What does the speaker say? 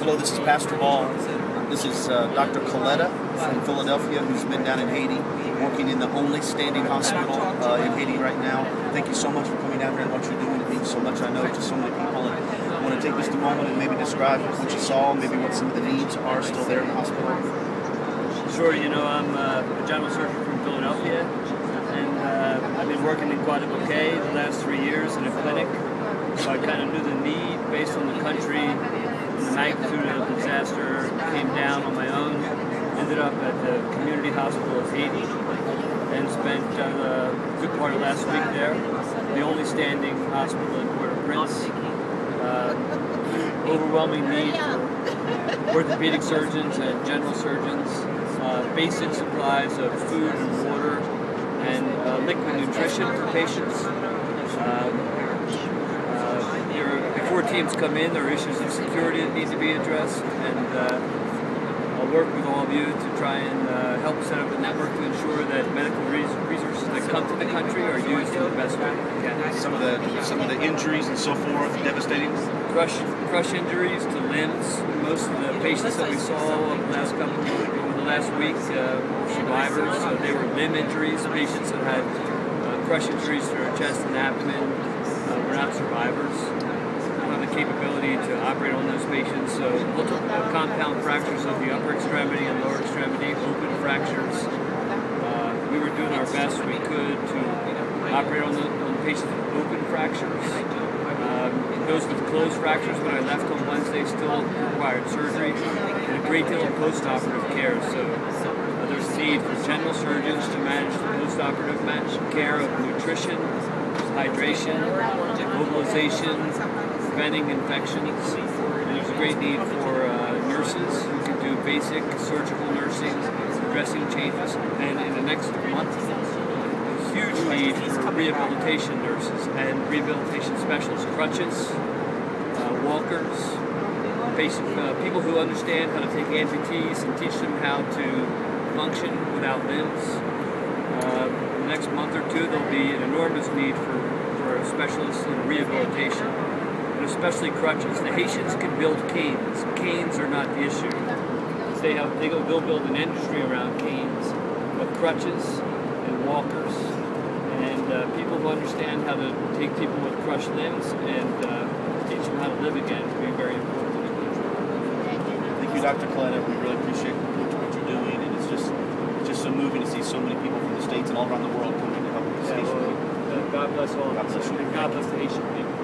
Hello, this is Pastor Ball. This is Dr. Coletta from Philadelphia, who's been down in Haiti, working in the only standing hospital in Haiti right now. Thank you so much for coming down here and what you're doing. It means so much, I know, to so many people. And I want to take just a moment and maybe describe what you saw, maybe what some of the needs are still there in the hospital. Sure, I'm a general surgeon from Philadelphia, and I've been working in Guadeloupe the last 3 years in a clinic, so I kind of knew the need based on the country and the magnitude of the disaster. Came down on my own, ended up at the community hospital of Haiti, and spent a good part of last week there, the only standing hospital in Port-au-Prince. Overwhelming need for orthopedic surgeons and general surgeons, basic supplies of food and water, and liquid nutrition for patients. Before teams come in, there are issues of security that need to be addressed, and I'll work with all of you to try and help set up a network to ensure that medical resources that come to the country are used in the best way we can. Some of the injuries and so forth, devastating. Crush injuries to limbs. Most of the patients that we saw over the last week were survivors. They were limb injuries. Patients that had crush injuries to their chest and abdomen were not survivors. We don't have the capability to operate on those patients. So multiple compound fractures of the upper extremity and lower extremity, open fractures. We were doing our best we could to operate on the patients with open fractures. Those with closed fractures, when I left on Wednesday, still required surgery and a great deal of post-operative care. So there's a need for general surgeons to manage the post-operative care of nutrition, hydration, mobilization, preventing infections. And there's a great need for nurses who can do basic surgical nursing, dressing changes, and in the next month, huge need for rehabilitation nurses and rehabilitation specialists, crutches, walkers, people who understand how to take amputees and teach them how to function without limbs. In the next month or two, there'll be an enormous need for specialists in rehabilitation, and especially crutches. The Haitians can build canes. Canes are not the issue. They'll build an industry around canes, but crutches and walkers, and people who understand how to take people with crushed limbs and teach them how to live again will be very important. Thank you, Dr. Coletta. We really appreciate what you're doing, and it's just so moving to see so many people from the States and all around the world coming to help with this Haitian people. God bless all of us, and God bless the Haitian people.